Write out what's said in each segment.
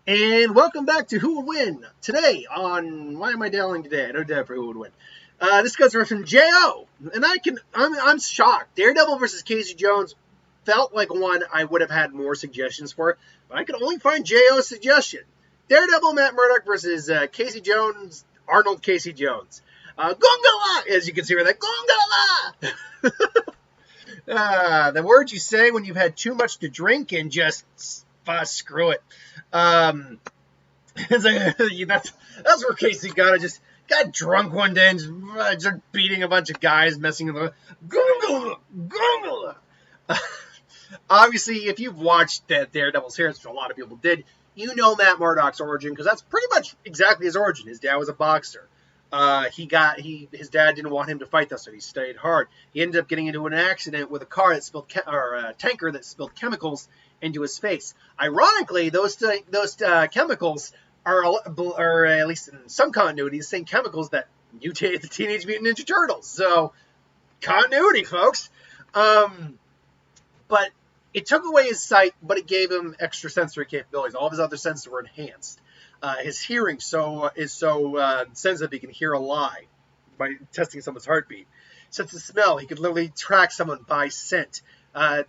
And welcome back to Who Would Win. Today on, why am I dialing today? I don't dare for Who Would Win. This goes from J.O. And I'm shocked. Daredevil versus Casey Jones felt like one I would have had more suggestions for, but I could only find J.O.'s suggestion. Daredevil Matt Murdock versus Casey Jones, Arnold Casey Jones. Gungala! As you can see right there, Gungala! The words you say when you've had too much to drink and just screw it. That's where Casey got drunk one day and just started beating a bunch of guys, messing with them. Obviously, if you've watched that Daredevil series, which a lot of people did, you know Matt Murdock's origin, because that's pretty much exactly his origin. His dad was a boxer. His dad didn't want him to fight, though, so he studied hard. He ended up getting into an accident with a car that spilled a tanker that spilled chemicals into his face. Ironically, those chemicals are at least in some continuity, the same chemicals that mutated the Teenage Mutant Ninja Turtles. So, continuity, folks. But it took away his sight, but it gave him extra sensory capabilities. All of his other senses were enhanced. His hearing is so sensitive he can hear a lie by testing someone's heartbeat. Sense of smell, he could literally track someone by scent.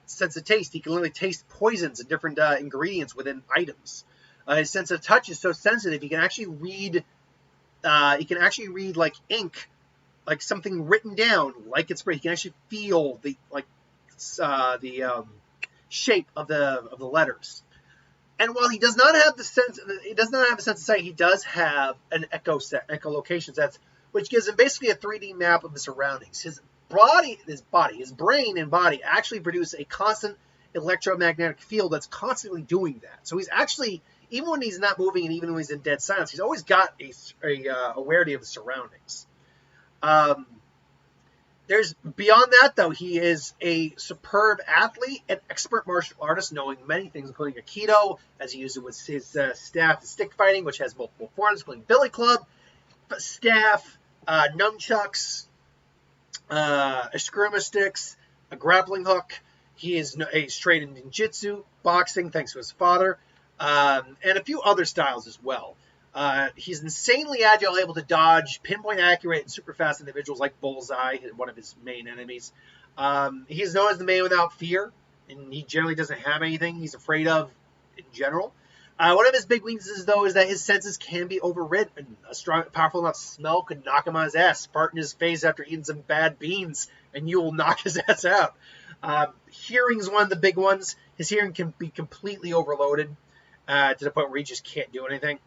Sense of taste, he can literally taste poisons and different ingredients within items. His sense of touch is so sensitive he can actually read. Like ink, like something written down, like it's. He can actually feel the shape of the letters. And while he does not have the sense of sight, he does have an echolocation sense, which gives him basically a 3D map of the surroundings. His brain and body actually produce a constant electromagnetic field that's constantly doing that. So he's actually, even when he's not moving and even when he's in dead silence, he's always got a awareness of his surroundings. There's beyond that, though, he is a superb athlete and expert martial artist, knowing many things, including Aikido, as he used it with his staff, stick fighting, which has multiple forms, including Billy Club, staff, nunchucks, eskrima sticks, a grappling hook. He's trained in ninjutsu, boxing, thanks to his father, and a few other styles as well. He's insanely agile, able to dodge, pinpoint accurate, and super fast individuals like Bullseye, one of his main enemies. He's known as the man without fear, and he generally doesn't have anything he's afraid of in general. One of his big weaknesses, though, is that his senses can be overridden. A strong, powerful enough smell could knock him on his ass, fart in his face after eating some bad beans, and you will knock his ass out. Hearing is one of the big ones. His hearing can be completely overloaded to the point where he just can't do anything.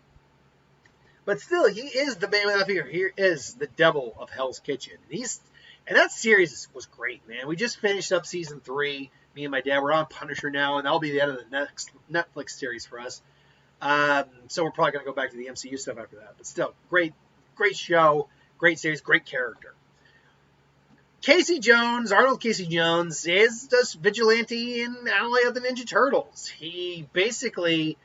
But still, he is the man without fear. He is the devil of Hell's Kitchen. And that series was great, man. We just finished up season 3. Me and my dad, we're on Punisher now, and that'll be the end of the next Netflix series for us. So we're probably going to go back to the MCU stuff after that. But still, great show, great series, great character. Arnold Casey Jones, is just vigilante and ally of the Ninja Turtles. He basically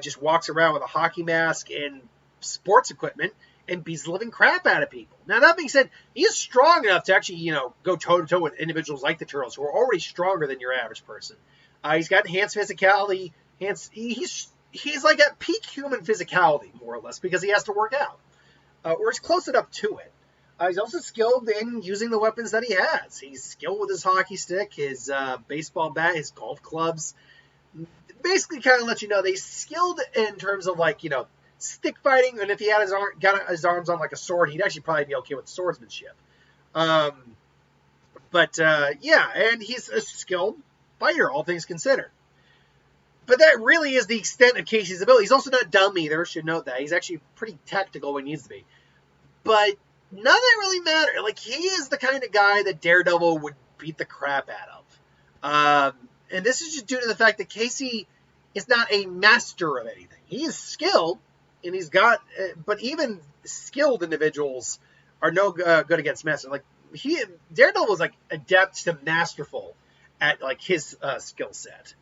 just walks around with a hockey mask and sports equipment and beats the living crap out of people. Now, that being said, he is strong enough to actually, go toe-to-toe with individuals like the Turtles, who are already stronger than your average person. He's got enhanced physicality. He's like at peak human physicality, more or less, because he has to work out. Or he's close enough to it. He's also skilled in using the weapons that he has. He's skilled with his hockey stick, his baseball bat, his golf clubs. Basically kind of let you know that he's skilled in terms of, stick fighting, and if he had got his arms on like a sword, he'd actually probably be okay with swordsmanship. And he's a skilled fighter, all things considered. But that really is the extent of Casey's ability. He's also not dumb either, should note that. He's actually pretty tactical when he needs to be. But none of that really matters. Like, he is the kind of guy that Daredevil would beat the crap out of. And this is just due to the fact that Casey is not a master of anything. He is skilled, and he's got, but even skilled individuals are no good against master. Like, Daredevil is like adept to masterful at like his skill set.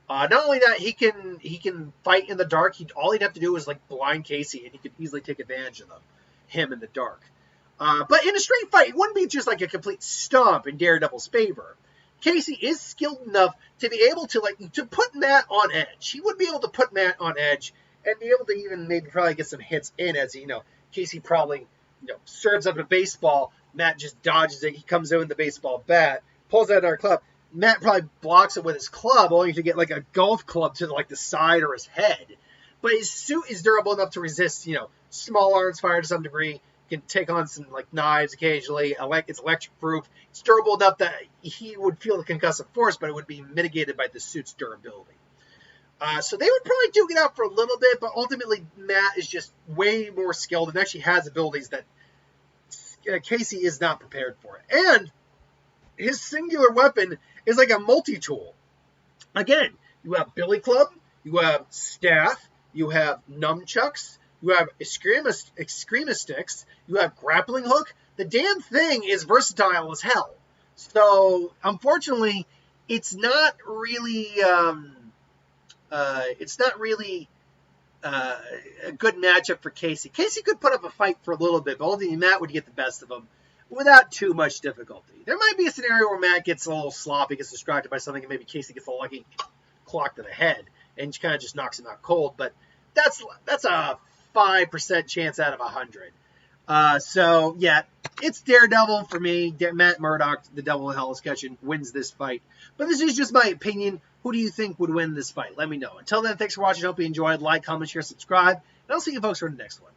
Not only that, he can fight in the dark. All he'd have to do is like blind Casey, and he could easily take advantage of him in the dark. But in a straight fight, it wouldn't be just like a complete stomp in Daredevil's favor. Casey is skilled enough to be able to put Matt on edge. He would be able to put Matt on edge and be able to even maybe probably get some hits in as, Casey probably, serves up a baseball. Matt just dodges it. He comes in with the baseball bat, pulls out our club. Matt probably blocks it with his club, only to get like a golf club to like the side or his head. But his suit is durable enough to resist, small arms fire to some degree. Can take on some like knives occasionally. It's electric proof. It's durable enough that he would feel the concussive force, but it would be mitigated by the suit's durability. So they would probably duke it out for a little bit, but ultimately Matt is just way more skilled and actually has abilities that Casey is not prepared for. And his singular weapon is like a multi-tool. Again, you have billy club, you have staff, you have nunchucks, you have excrema sticks, you have grappling hook. The damn thing is versatile as hell. So, unfortunately, it's not really a good matchup for Casey. Casey could put up a fight for a little bit, but ultimately Matt would get the best of him without too much difficulty. There might be a scenario where Matt gets a little sloppy, gets distracted by something, and maybe Casey gets a lucky clock to the head and kind of just knocks him out cold. But that's a 5% chance out of 100. So, yeah, it's Daredevil for me. Matt Murdock, the Devil in Hell is Catching, wins this fight. But this is just my opinion. Who do you think would win this fight? Let me know. Until then, thanks for watching. Hope you enjoyed. Like, comment, share, subscribe. And I'll see you folks for the next one.